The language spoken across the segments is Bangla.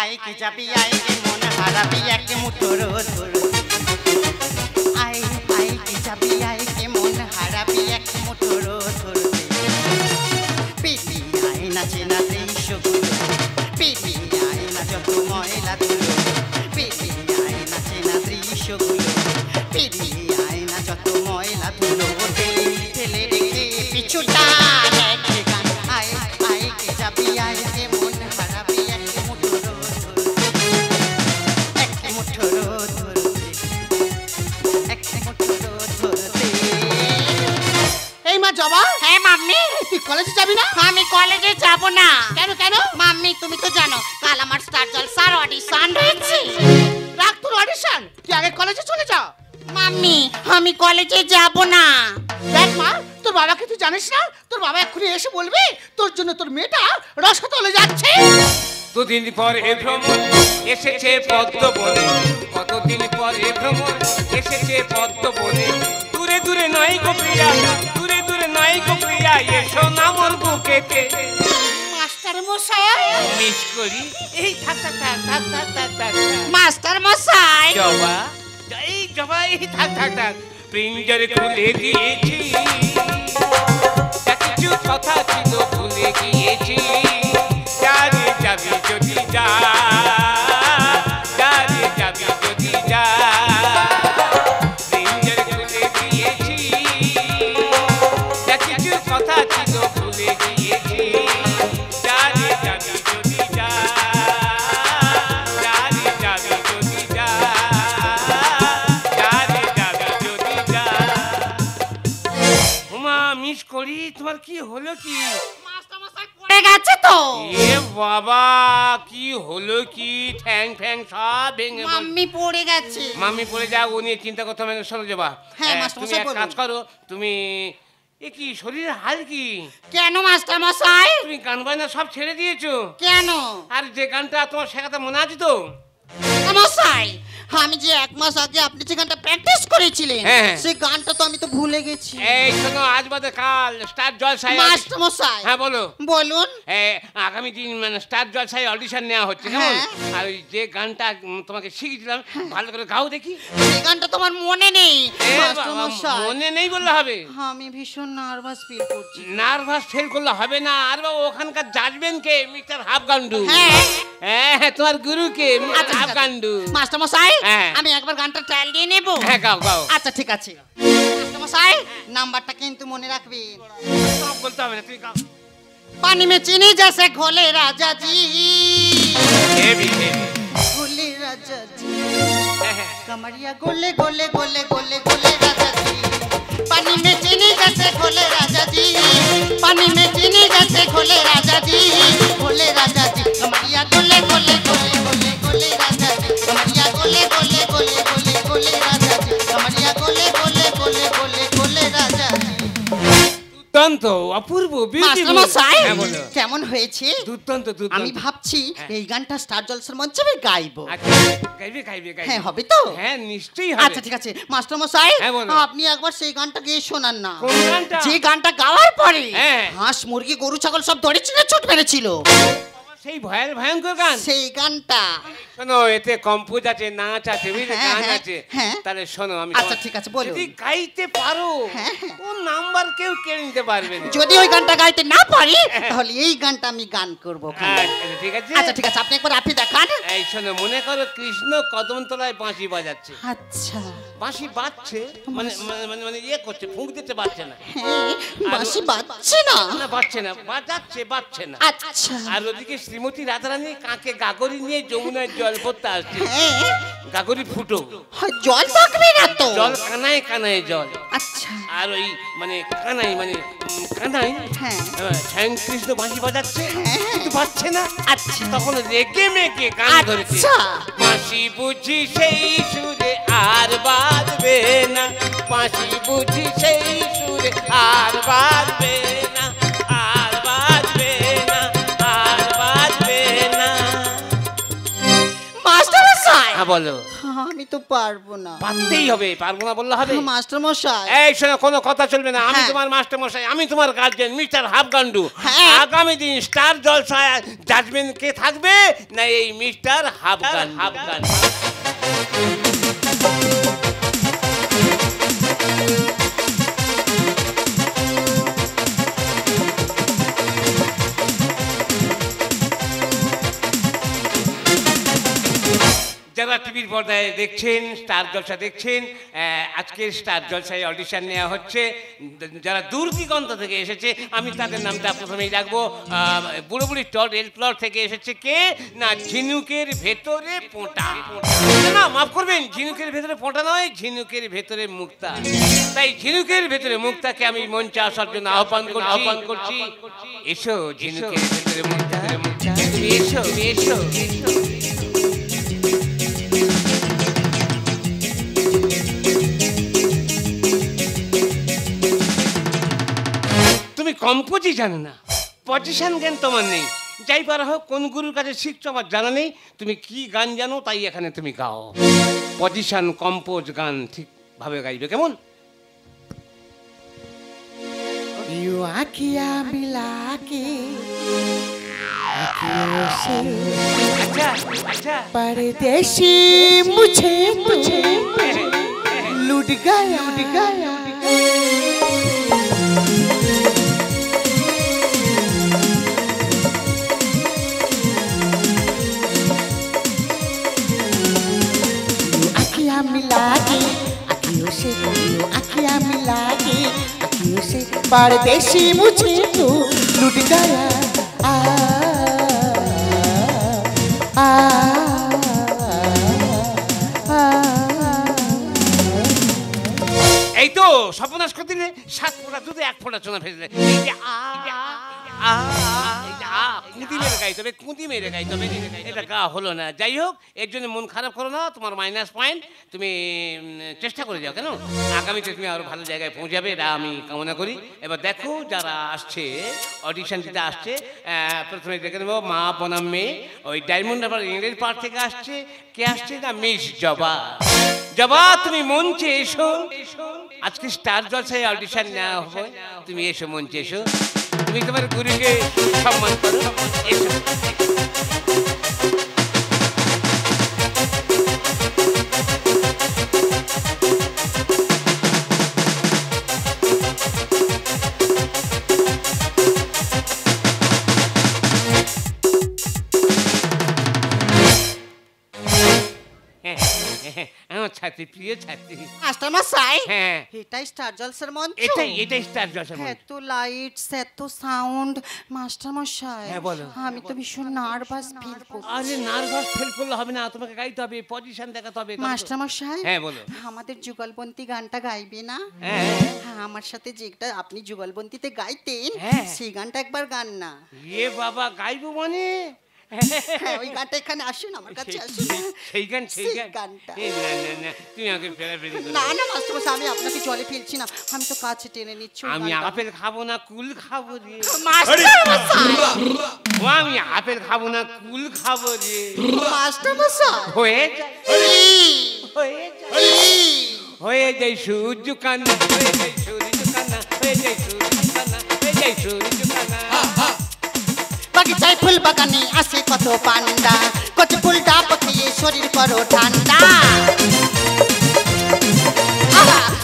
আইকে যাবি আইকে মন হারাবি এক মুঠো রোদ আইকে যাবি আইকে মন হারাবি এক মুঠো রোদ পিটি আয়না চেনা দৃশ্যগুলো পিটি আয়না যত ময়লা ধুলো পিটি আয়না চেনা দৃশ্যগুলো পিটি আয়না যত ময়লা ধুলো ঠেলে ঠেলে রেখে পিছুটা আইকে যাবি আইকে মন হারাবি এক মুঠো রোদ এক মুঠো রোদ এই মা জবা। হ্যাঁ মাম্মি। তুই কলেজে যাবি না? আমি কলেজে যাব না। কেন কেন? মাম্মি তুমি তো জানো কাল আমার স্টার জলসার অডিশন রয়েছে। রাখ তোর অডিশন, তুই আগে কলেজে চলে যা। মাম্মি আমি কলেজে যাব না। দেখ মা, তোর বাবাকে তুই জানিস না? তোর বাবা এক্ষুনি এসে বলবে তোর জন্য তোর মেয়েটা রসতলে যাচ্ছে। দুদিন পর এ ভ্রমণ এসেছে পদ্ম বনে, কতদিন পর এ ভ্রমণ এসেছে পদ্ম বনে। দূরে দূরে নাই গো প্রিয়া, দূরে দূরে নাই গো প্রিয়া, এসো না মোর বুকেতে। মাস্টার মশাই মিস করি এই থাক থাক থাক থাক থাক থাক থাক। মাস্টার মশাই জবা এই জবা এই থাক থাক থাক। প্রিঞ্জার খুলে দিয়েছি, কিছু কথা ছিল ভুলে গিয়েছি। যারে যাবি যদি যা, যারে যাবি যদি যা। প্রিঞ্জার খুলে দিয়েছি, কিছু কথা ছিল ভুলে গিয়েছি। যারে যাবি যদি যা, যারে যাবি যদি যা, যারে যাবি যদি যা। হুমা মিস করি, তোমার কি হলো কি? পড়ে গেছে তো। এ বাবা কি হলো কি? ঠ্যাং ঠ্যাং সব ভেঙে বল। মাম্মি পড়ে গেছে। মাম্মি পড়ে যাও, ও নিয়ে চিন্তা করতে হবে না। চলো যাবা। হ্যাঁ, মাস্টার তুমি মশাই এক বলুন। কাজ করো, তুমি এ কি শরীরের হাল কি? কেন মাস্টার মশাই? তুমি গান বাজনা সব ছেড়ে দিয়েছো? কেন? আর যে গানটা তোমার শেখাতে মনে আছে তো? মশাই আমি যে এক মাস আগে আপনি যে গানটা প্র্যাকটিস করেছিলেন হ্যাঁ। সেই গানটা তো আমি তো ভুলে গেছি। এই শোনো, আজ বাদে কাল স্টার জলসায় মাস্টার মশাই হ্যাঁ বলো। বলুন। আগামী দিন মানে স্টার জলসায় অডিশন নেওয়া হচ্ছে কেমন? হ্যাঁ। আর ওই যে গানটা তোমাকে শিখিয়েছিলাম ভালো করে গাও দেখি। সেই গানটা তো আমার মনে নেই এ মাস্টার বাবা, মশাই। মনে নেই বললে হবে? আমি ভীষণ নার্ভাস ফিল করছি। নার্ভাস ফেল করলে হবে না। আর বাবা ওখানকার জাজবেন কে? মিস্টার হাফগান্ডু। হ্যাঁ। হ্যাঁ তোমার গুরু কে? আচ্ছা, মিস্টার ঠিক আছে। হাফগান্ডু। মাস্টার মশাই হ্যাঁ। আমি একবার গানটা ট্রায়াল দিয়ে নেব। হ্যাঁ গাও গাও। আচ্ছা ঠিক আছে মাস্টার মশাই নাম্বারটা কিন্তু মনে রাখবেন। সব বলতে হবে না, তুমি গাও। पानी में चीनी जैसे घोले राजा जी, হেভি হেভি। घोले राजा जी, হ্যাঁ হ্যাঁ। कमरिया गोले गोले गोले गोले गोले राजा जी। पानी में चीनी जैसे घोले राजा जी, पानी में चीनी जैसे घोले राजा जी, घोले राजा जी। कमरिया गोले गोले गोले गोले गोले राजा जी, कमरिया गोले गोले गोले गोले गोले राजा जी, कमरिया गोले गोले गोले गोले गोले राजा जी। দুর্দান্ত, অপূর্ব, মাস্টার বিউটিফুল। মশাই হ্যাঁ বলো। কেমন হয়েছে? দুর্দান্ত দুর্দান্ত। আমি ভাবছি এই গানটা স্টার জলসার মঞ্চে আমি গাইবো। আচ্ছা, গাইবে গাইবে গাইবে। হ্যাঁ হবে তো? হ্যাঁ নিশ্চয়ই হবে। আচ্ছা ঠিক আছে মাস্টার মশাই হ্যাঁ, বলো। আপনি একবার সেই গানটা গেয়ে শোনান না। কোন গানটা? যে গানটা গাওয়ার পরে হ্যাঁ। হাঁস মুরগি গরু ছাগল সব দড়ি চিনে ছুট মেরেছিল সেই ভয়ঙ্কর গান। সেই গানটা। শোনো, এতে কম্পোজ আছে, নাচ আছে, বুঝলে, হ্যাঁ, গান হ্যাঁ, আছে। হ্যাঁ। তাহলে শোনো, আমি আচ্ছা, ঠিক আছে, বলুন। যদি গাইতে পারো হ্যাঁ, হ্যাঁ। ও নাম্বার কেউ কেড়ে নিতে পারবে না। যদি ওই গানটা গাইতে না পারি তাহলে এই গানটা আমি গান করবো ওখানে। আচ্ছা, ঠিক আছে। আচ্ছা ঠিক আছে আপনি একবার আপনি দেখান। এই শোনো, মনে করো কৃষ্ণ কদমতলায় বাঁশি বাজাচ্ছে। আচ্ছা বাঁশি বাজছে মানে মানে মানে মানে ইয়ে করছে, ফুঁক দিতে পারছে না। হ্যাঁ বাঁশি বাজছে না। না বাজছে না, বাজাচ্ছে, বাজছে না। আচ্ছা আর ওদিকে শ্রীমতী রাধারানী কাকে গাগরি নিয়ে যমুনায় জল ভরতে আসছে। হ্যাঁ গাগরি ফুটো, জল থাকবে না তো। জল কানায় কানায় জল। আচ্ছা আর ওই মানে কানাই মানে কানাই হ্যাঁ। স্বয়ং কৃষ্ণ বাঁশি বাজাচ্ছে হ্যাঁ। কিন্তু পাচ্ছে না। আচ্ছা তখন রেগে মেগে গান ধরেছে। আচ্ছা। বাঁশি বুঝি সেই সুরে আর বাজবে না, বাঁশি বুঝি সেই সুরে আর বাজবে না, আর বাজবে না, আর বাজবে না। মাস্টার মশাই বলো। আমি তো পারবো না। পারতেই হবে, পারবো না বললে হবে? মাস্টার মশাই, এই শোনো, কোনো কথা চলবে না। আমি হ্যাঁ। তোমার মাস্টার মশাই, আমি তোমার গার্জেন মিস্টার হাফগান্ডু। হ্যাঁ। আগামী দিন স্টার জলসায় জাজমেন্ট কে থাকবে না এই মিস্টার হাফগান। যারা টিভির পর্দায় দেখছেন, স্টার জলসা দেখছেন, আজকের স্টার জলসায় অডিশন নেওয়া হচ্ছে। যারা দূর দিগন্ত থেকে এসেছে আমি তাদের নামটা প্রথমেই ডাকবো। বুড়ো বুড়ি রেল প্লট থেকে এসেছে কে না ঝিনুকের ভেতরে পোঁটা। না মাফ করবেন, ঝিনুকের ভেতরে পোঁটা নয়, ঝিনুকের ভেতরে মুক্তা। তাই ঝিনুকের ভেতরে মুক্তাকে আমি মঞ্চে আসার জন্য আহ্বান করছি। এসো ঝিনুকের ভেতরে মুক্তা, তুমি এসো, তুমি এসো। তুমি কম্পোজই জানো না, পজিশন জ্ঞান তোমার নেই। যাই পারা হোক, কোন গুরুর কাছে শিখছো আমার জানা নেই। তুমি কি গান জানো তাই এখানে তুমি গাও। পজিশন, কম্পোজ, গান ঠিকভাবে গাইবে, কেমন? यू आँखियाँ मिला के आँखियों से अच्छा परदेसी मुझे लुट गया आँखियाँ मिला के आँखियों से आँखियाँ मिला के आँखियों से परदेसी मुझे तो लुट गया এই তো সর্বনাশ করে দিলে। 7 ফোঁটা দুধে 1 ফোঁটা চোনা ফেললে। এই যে কুঁদি মেরে গাইতে হবে, এটা গা হলো না। যাই হোক, এর জন্য মন খারাপ করো না, তোমার মাইনাস পয়েন্ট। তুমি চেষ্টা করে যাও, কেন আগামীতে তুমি আরো ভালো জায়গায় পৌঁছাবে, এটা আমি কামনা করি। এবার দেখো যারা আসছে অডিশন দিতে আসছে, প্রথমে দেখে নেবো মা বনাম মেয়ে। ওই ডায়মন্ড আবার ইংরেজ পার্ক থেকে আসছে। কে আসছে না মিস জবা। জবা তুমি মঞ্চে এসো, আজকে স্টার জলসায় অডিশন নেওয়া হবে। তুমি এসো মঞ্চে এসো, তুমি তোমার গুরুকে সম্মান করো, এসো। আমার ছাত্রী, প্রিয় ছাত্রী। মাস্টার মশাই, হ্যাঁ, এটাই স্টার জলসার মঞ্চ। এটাই স্টার জলসার মঞ্চ। এত লাইটস, এত সাউন্ড। মাস্টার মশাই, হ্যাঁ বলো। আমি তো ভীষণ নার্ভাস ফিল করছি। আরে নার্ভাস ফিল করলে হবে না, তোমাকে গাইতে হবে, পজিশন দেখাতে হবে। মাস্টার মশাই, হ্যাঁ বলো। আমাদের যুগলবন্তি গানটা গাইবে না? হ্যাঁ, আমার সাথে যেটা আপনি যুগলবন্তিতে গাইতেন, হ্যাঁ, সেই গানটা একবার গান না। এ বাবা, গাইবো মানে? হ্যাঁ, ওই গানটা এখানে আসুন, আমার কাছে আসুন। সেই গানটা। না, তুমি আমাকে ফেরাফেরি করো। না না মাস্টার মশাই, আমি আপনাকে জলে ফেলছি না, আমি তো কাছে টেনে নিচ্ছি। আমি আপেল খাবো না, কুল খাবো রে। মাস্টার মশাই, আমি আপেল খাবো না, কুল খাবো রে। মাস্টার মশাই, হয়ে যায় সূর্য কান্না, হয়ে যায় সূর্য কান্না, হয়ে যায় সূর্য কান্না, হয়ে যায় সূর্য কান্না। বাগিচায় ফুল বাগানে আসে কত পান্ডা, কত ফুল ডাব খেয়ে শরীর করো ঠান্ডা।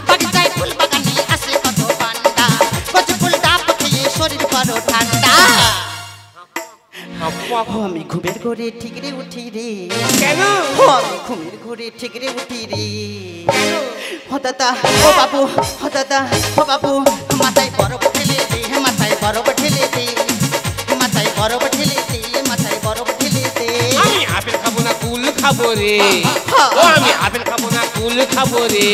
বাগিচায় ফুল বাগানে আসে কত পান্ডা, কত ফুল ডাব খেয়ে শরীর করো ঠান্ডা। আমি ঘুমের ঘরে ঠিকরে উঠি রে। কেন? আমি ঘুমের ঘরে ঠিকরে উঠি রে। ও দাদা, ও বাবু, ও দাদা, ও বাবু, মাথায় বরফ ঢেলে দে, মাথায় বরফ ঢেলে দে, মাথায় বরফ ঢেলে দে, মাথায় বরফ ঢেলে দে। আমি আপেল খাবো না, কুল খাবো রে। ও আমি আপেল খাবো না, কুল খাবো রে।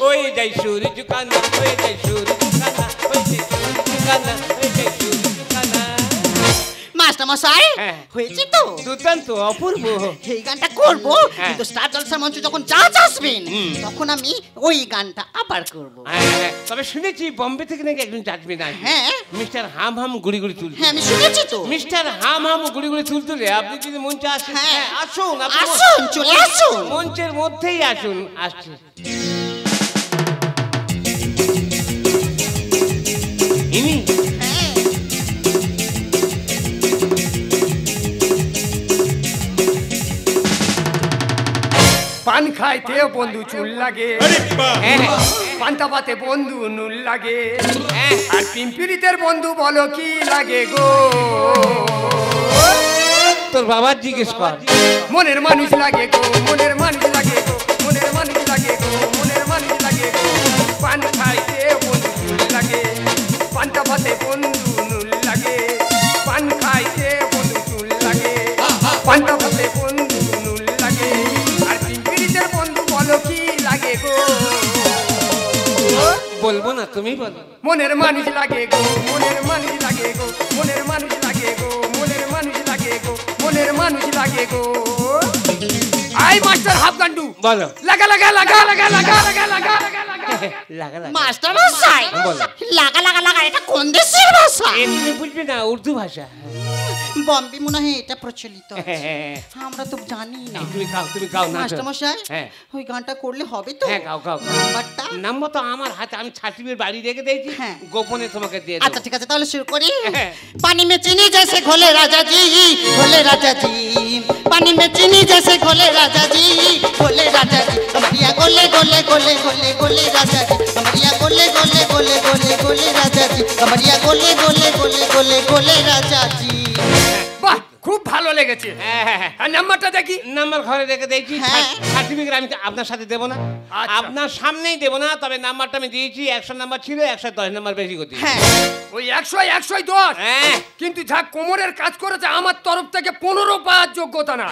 হয়ে যায় সূর্য কান্না, হয়ে যায় সূর্য কান্না, হয়ে যায় সূর্য কান্না, হয়ে যায় সূর্য কান্না। মাস্টার মশাই হ্যাঁ। হয়েছে তো দুর্দান্ত, অপূর্ব। এই গানটা করবো হ্যাঁ। কিন্তু স্টার জলসা মঞ্চে যখন আসবেন তখন আমি ওই গানটা আবার করবো। হ্যাঁ, তবে শুনেছি বোম্বে থেকে নাকি একজন জাজমেন আছে, হ্যাঁ মিস্টার হাম হাম গুড়ি গুড়ি তুল। হ্যাঁ আমি শুনেছি তো। মিস্টার হাম হাম গুড়ি গুড়ি তুল তুলে আপনি যদি মঞ্চে আসেন, হ্যাঁ। হ্যাঁ, আসুন, আপনি আসুন, চলে আসুন। মঞ্চের মধ্যেই আসুন। আসছে ইনি। হ্যাঁ পান খাইতে বন্ধু চুল লাগে, হ্যাঁ, পান্তা পাতে বন্ধু নুল লাগে, হ্যাঁ। আর পিম্পিরিতের বন্ধু বলো কি লাগে গো। তোর বাবার জিজ্ঞেস কর। মনের মানুষ লাগে গো, মনের মানুষ লাগে গো, মনের মানুষ লাগে গো, মনের মানুষ লাগে গো। পান খাইতে বন্ধু চুল লাগে, পান্তা পাতে বন্ধু নুল লাগে, পান খাইতে বন্ধু চুল লাগে, পান্তা পাতে বন্ধু নুল লাগে, আর পিম্পিরিতের বন্ধু বলো কি লাগে গো। বলবো না, তুমি বলো। মনের মানুষ লাগে গো, মনের মানুষ লাগে গো, মনের মানুষ লাগে গো, মনের মানুষ লাগে গো, মনের মানুষ লাগে গো। আই মাস্টার হাফ গান্ডু বলো। লাগা লাগা লাগা লাগা লাগা লাগা লাগা লাগা লাগা। লাগা লাগা। মাস্টার মশাই বলো। লাগা লাগা লাগা এটা কোন দেশের ভাষা? এ তুমি বুঝবে না, উর্দু ভাষা। বম্বে মনে হয় এটা প্রচলিত আছে। হ্যাঁ, আমরা তো জানি না। তুমি গাও, তুমি গাও না। মাস্টার মশাই হ্যাঁ, ওই গানটা করলে হবে তো? হ্যাঁ, গাও গাও। নাম্বারটা? নাম্বার তো আমার হাতে, আমি ছাত্রীর বাড়ি রেখে দিয়েছি, হ্যাঁ। গোপনে তোমাকে দিয়ে আচ্ছা দেবো। ঠিক আছে তাহলে শুরু করি। হ্যাঁ। पानी में चीनी जैसे घोले राजा जी, घोले राजा जी, पानी में चीनी जैसे घोले राजा जी, घोले राजा जी, कमरिया गोले गोले गोले गोले गोले राजा जी, कमरिया गोले गोले गोले गोले गोले राजा जी, कमरिया गोले गोले गोले गोले गोले राजा जी। বাহ খুব ভালো লেগেছে। হ্যাঁ, হ্যাঁ, হ্যাঁ। আর নাম্বারটা দেখি। নাম্বার ঘরে রেখে দিয়েছি, হ্যাঁ। সার্টিফিকেট আমি আপনার সাথে দেবো না, আচ্ছা। আপনার সামনেই দেবো না, তবে নাম্বারটা আমি দিয়েছি। 100 নাম্বার ছিল, 110 নাম্বার বেশি করতে। হ্যাঁ ওই 100 110 হ্যাঁ। কিন্তু যা কোমরের কাজ করেছে আমার তরফ থেকে 15 পাওয়ার যোগ্যতা না।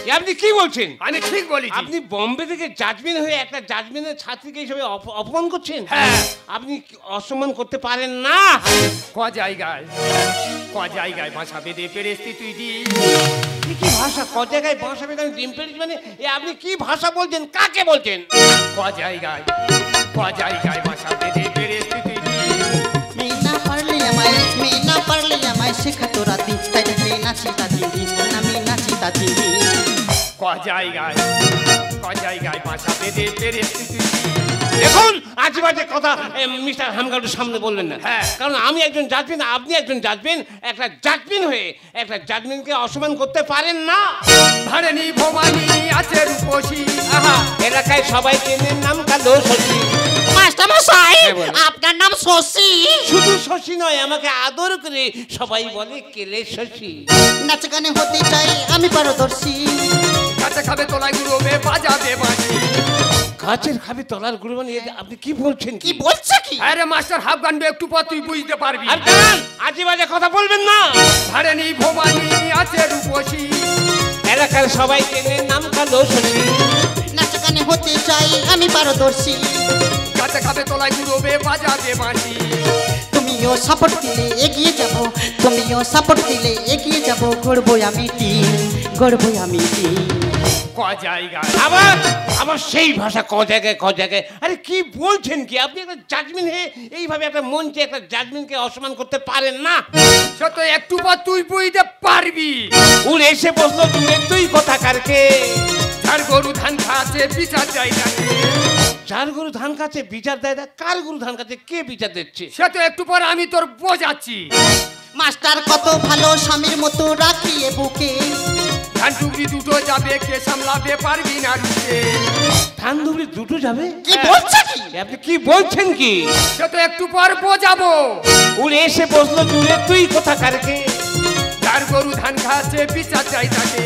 এ আপনি কি বলছেন? আমি ঠিক বলেছি। আপনি বোম্বে থেকে জাজমেন হয়ে একটা জাজমেনের ছাত্রীকে হিসেবে অপমান করছেন। হ্যাঁ। আপনি অসম্মান করতে পারেন না। ক জায়গায় ভাষা বেঁধে পেরেছি তুই দি। এ কি ভাষা? ক জায়গায় ভাষা বেঁধে আমি ডিম পেরেছি মানে? এ আপনি কি ভাষা বলছেন? কাকে বলছেন? ক জায়গায় ভাষা বেঁধে পেরেছি তুই দি। मीना पढ़ लिया मैं शिखा तो राती तेरे मीना सीता दीदी ना मीना सीता दीदी। ক জায়গায় ভাষা বেঁধে পেরেছি তুই দি। দেখুন, আজেবাজে কথা মিস্টার হামগাড়ুর সামনে বললেন না। হ্যাঁ। কারণ আমি একজন জাজমেন, আপনি একজন জাজমেন। একটা জাজমেন হয়ে একটা জাজমেনকে অসম্মান করতে পারেন না। ধরণী ভবানী আছে রূপসী। আহা, এলাকায় সবাই চেনেন নাম কালো শশী। मास्टर मशाई হ্যাঁ, বলো। आपका नाम शशि। শুধু শশী নয়, আমাকে আদর করে সবাই বলে কেলে শশী। নাচ গানে হতে চাই আমি পারদর্শী। কাছে খাবে তোলায় গুরবে বাজাবে বাঁশি। গাছের খাবি তলার গুরু মানে আপনি কি বলছেন? কি বলছে কি? আরে মাস্টার হাফ গান্ডু একটু পর তুই বুঝতে পারবি। আর দাঁড়ান, আজেবাজে কথা বলবেন না। ধরণী ভবানী আছে রূপসী। এলাকার সবাই চেনেন নাম কালো শশী। নাচ গানে হতে চাই আমি পারদর্শী। কাছে খাবে তোলায় গুরবে বাজাবে বাঁশি। তুমিও সাপোর্ট দিলে এগিয়ে যাব, তুমিও সাপোর্ট দিলে এগিয়ে যাব, গড়বো আমি টিম, গড়বো আমি টিম। ক জায়গায় আবার সেই ভাষা ক জায়গায়। আরে কি বলছেন কি? আপনি একটা জাজমেন হয়ে এইভাবে একটা মঞ্চে একটা জাজমেনকে অসম্মান করতে পারেন না। সে তো একটু পর তুই বুঝতে পারবি। উড়ে এসে বসলো দূরে তুই কথা কারকে। যার গরু ধান খাচ্ছে বিচার জায়গা। যার গরু ধান খাচ্ছে বিচার দেয় না? কার গরু ধান খাচ্ছে? কে বিচার দিচ্ছে? সে তো একটু পর আমি তোর বোঝাচ্ছি। মাস্টার কত ভালো স্বামীর মতো রাখিয়ে বুকে। ধান টুকরি দুটো যাবে কে সামলাবে পারবি না রুখে। ধান ধুবড়ি দুটো যাবে? কি বলছে কি? এ আপনি কি বলছেন কি? সে তো একটু পর বোঝাবো। উড়ে এসে বসলো দূরে তুই কথা কারকে। যার গরু ধান খাচ্ছে বিচার চাই তাকে।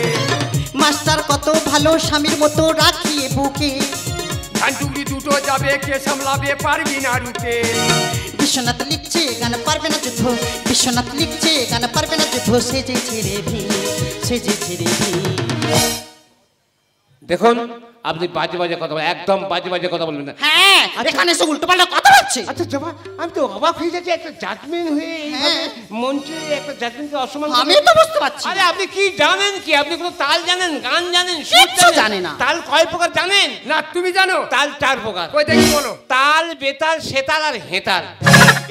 মাস্টার কত ভালো স্বামীর মতো রাখিয়ে বুকে। ধান টুকরি দুটো যাবে কে সামলাবে পারবি না রুখে। বিশ্বনাথ লিখছে গান পারবে না যুদ্ধ, বিশ্বনাথ লিখছে গান পারবে না যুদ্ধ, সেজেছে রে ভি, সেজেছে রে ভি। দেখুন, আপনি বাজে বাজে কথা বলেন, একদম বাজে বাজে কথা বলবেন না। হ্যাঁ এখানে এসে উল্টো পাল্টা কথা বলছে। আচ্ছা জবা, আমি তো অবাক হয়ে যাচ্ছি, একটা জাজমেন্ট হয়ে এইভাবে মঞ্চে একটা জাজমেন্টকে অসম্মান করে। আমি তো বুঝতে পারছি। আরে আপনি কি জানেন কি? আপনি কোনো তাল জানেন, গান জানেন, সুর কিচ্ছু জানি না। তাল কয় প্রকার জানেন? না তুমি জানো? তাল 4 প্রকার। কই দেখি বলো। তাল, বেতাল, সেতাল আর হেতাল।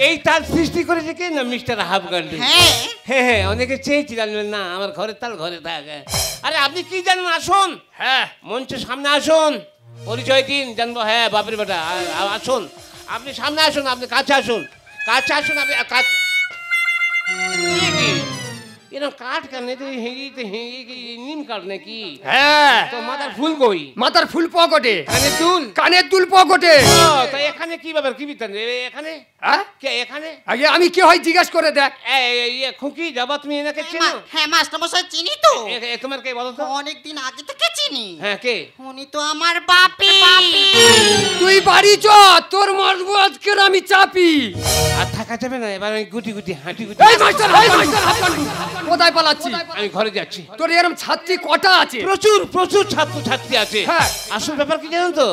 এই তাল সৃষ্টি করেছে কে? না মিস্টার হাফগান্ডু। হ্যাঁ হ্যাঁ হ্যাঁ, অনেকে চেয়েছিলেন না আমার ঘরের তাল ঘরে থাকে। আরে আপনি কি জানেন? আসুন, হ্যাঁ মঞ্চের সামনে আসুন, পরিচয় দিন, জানবো। হ্যাঁ বাপের বেটা, আসুন, আপনি সামনে আসুন, আপনি কাছে আসুন, কাছে আসুন। আপনি এরকম কাঠ কেন? নিম কাঠ নাকি? হ্যাঁ তো মাথার ফুল কই? মাথার ফুল পকেটে। কানের দুল? কানের দুল পকেটে। তাই এখানে কি ব্যাপার? কি বিতান এখানে? হ্যাঁ কে এখানে? আগে আমি কি হয় জিজ্ঞেস করে দেখ। খুকি যাবা, তুমি এনাকে চেনো? হ্যাঁ মাস্টার মশাই চিনি তো। তোমার কে বলো তো? অনেকদিন আগে থেকে চিনি। হ্যাঁ কে? উনি তো আমার বাপি। তুই বাড়ি চ, তোর মারবো আজকে আমি চাপি। আর থাকা যাবে না, এবার আমি গুটি গুটি হাঁটি গুটি। এই মাস্টার, এই মাস্টার হাফগান্ডু, কোথায় পালাচ্ছি? আমি ঘরে যাচ্ছি। তোর এরকম ছাত্রী কটা আছে? প্রচুর প্রচুর ছাত্র ছাত্রী আছে। হ্যাঁ। আসল ব্যাপার কি জানো তো?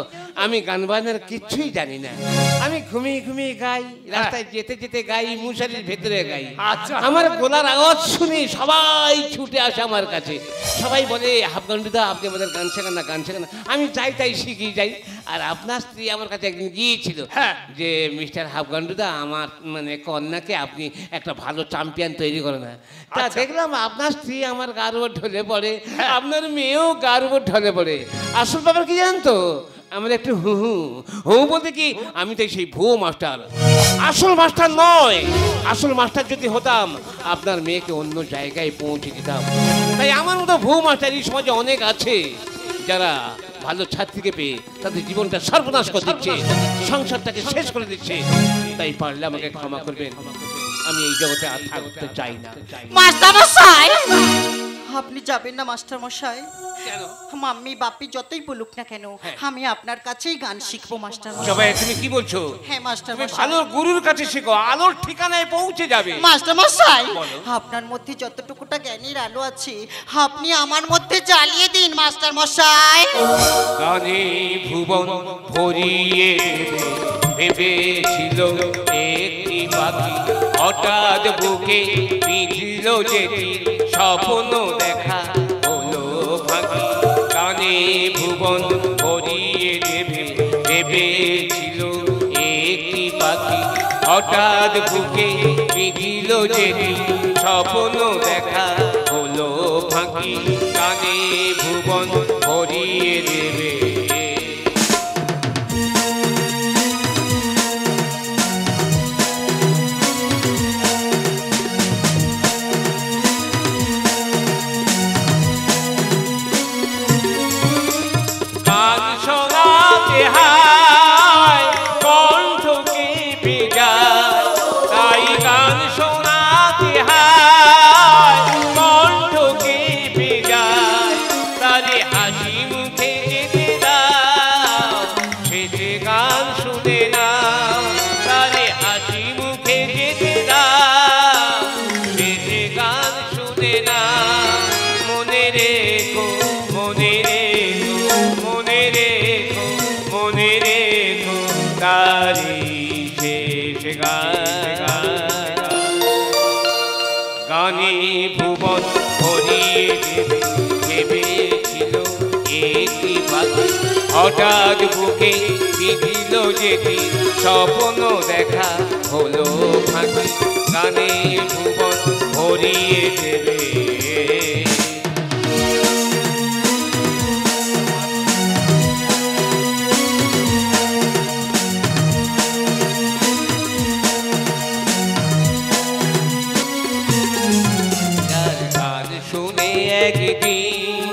আমি গান বাজনার কিচ্ছুই জানি না। আমি ঘুমিয়ে ঘুমিয়ে গাই, রাস্তায় যেতে যেতে গাই, মশারির ভেতরে গাই। আচ্ছা। আমার গলার আওয়াজ শুনে সবাই ছুটে আসে আমার কাছে। সবাই বলে হাফগান্ডুদা আপনি আমাদের গান শেখান না, গান শেখান না। আমি যাই তাই শিখিয়ে যাই। আর আপনার স্ত্রী আমার কাছে একদিন গিয়েছিল যে মিস্টার হাফগান্ডুদা আমার মানে কন্যাকে আপনি একটা ভালো চ্যাম্পিয়ন তৈরি করে না। তা দেখলাম আপনার স্ত্রী আমার গার উপর ঢলে পড়ে, আপনার মেয়েও গার উপর ঢলে পড়ে। আসল ব্যাপার কি জানেন তো? আমার একটু হু হু হু বলতে কি, আমি তো সেই ভুয়ো মাস্টার, আসল মাস্টার নয়। আসল মাস্টার যদি হতাম আপনার মেয়েকে অন্য জায়গায় পৌঁছে দিতাম। তাই আমার মতো ভুয়ো মাস্টার এই সমাজে অনেক আছে, যারা ভালো ছাত্রীকে পেয়ে তাদের জীবনটা সর্বনাশ করে দিচ্ছে, সংসারটাকে শেষ করে দিচ্ছে। তাই পারলে আমাকে ক্ষমা করবেন, আমি এই জগতে আর থাকতে চাই না। মাস্টার মশাই আপনি যাবেন না মাস্টার মশাই? কেন? মাম্মি বাপি যতই বলুক না কেন আমি আপনার কাছেই গান শিখবো মাস্টার মশাই। সবাই তুমি কি বলছো? হ্যাঁ মাস্টার তুমি মশাই। ভালো গুরুর কাছে শিখো, আলোর ঠিকানায় পৌঁছে যাবে। মাস্টার মশাই বলো। আপনার মধ্যে যতটুকুটা জ্ঞানের আলো আছে আপনি আমার মধ্যে জ্বালিয়ে দিন মাস্টার মশাই। গানে ভুবন ভরিয়ে ভেবেছিল একটি পাখি, হঠাৎ বুকে বিঁধল যেটি স্বপ্ন দেখা হলো ফাঁকি। গানে ভুবন ভরিয়ে দেবে ভেবেছিল একটি পাখি, হঠাৎ বুকে বিঁধল যেটি স্বপ্ন দেখা হলো ফাঁকি। গানে ভুবন ভরিয়ে দেবে। গান শোনাতে হায় কণ্ঠকে বেজায়, তাই গান শোনাতে হায় কণ্ঠকে বেজায়। তারে হাসি মুখে যেতে দাও, শেষে গান শুনে না। তারে হাসি মুখে যেতে দাও, শেষে গান শুনে না। মনে রেখো, মনে রেখো, মনে রেখো, মনে রেখো তারি শেষ গান। গানে ভুবন ভরিয়ে দেবে ভেবেছিল একটি পাখি, হঠাৎ বুকে বিঁধিল যেটি স্বপ্ন দেখা হলো ফাঁকি। গানে ভুবন ভরিয়ে দেবে। গান শুনে একদিন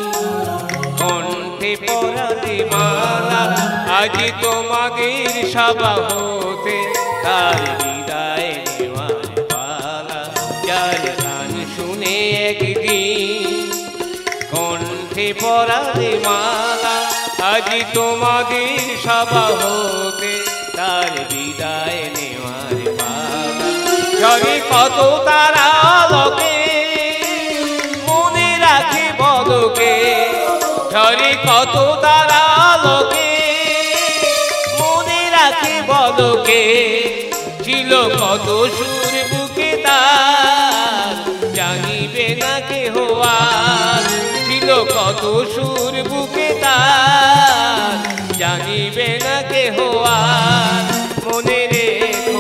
কণ্ঠে পরাতে মালা, আজ তোমাদের সভা হতে তার বিদায় নেওয়ার পালা। যার গান শুনে একদিন কণ্ঠে পরাতে মালা, আজ তোমাদের সভা হতে তার বিদায় নেওয়ার পালা। ঝরে কত তারা লোকে মনে রাখে বলকে, ঝরে কত তারা পলকে ছিল কত সুর বুকে তার জানিবে না কেহ আর ছিল কত সুর বুকে তার জানিবে না কেহ আর মনে রেখো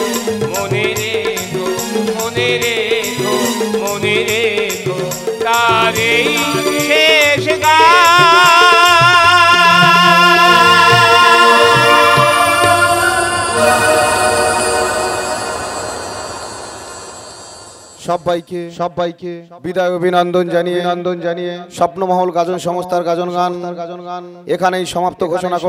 মনে রেখো মনে রেখো মনে রেখো তার এই শেষ সবাইকে বিদায় অভিনন্দন জানিয়ে স্বপ্নমহল গাজন সংস্থার গাজন গান এখানেই সমাপ্ত ঘোষণা করল।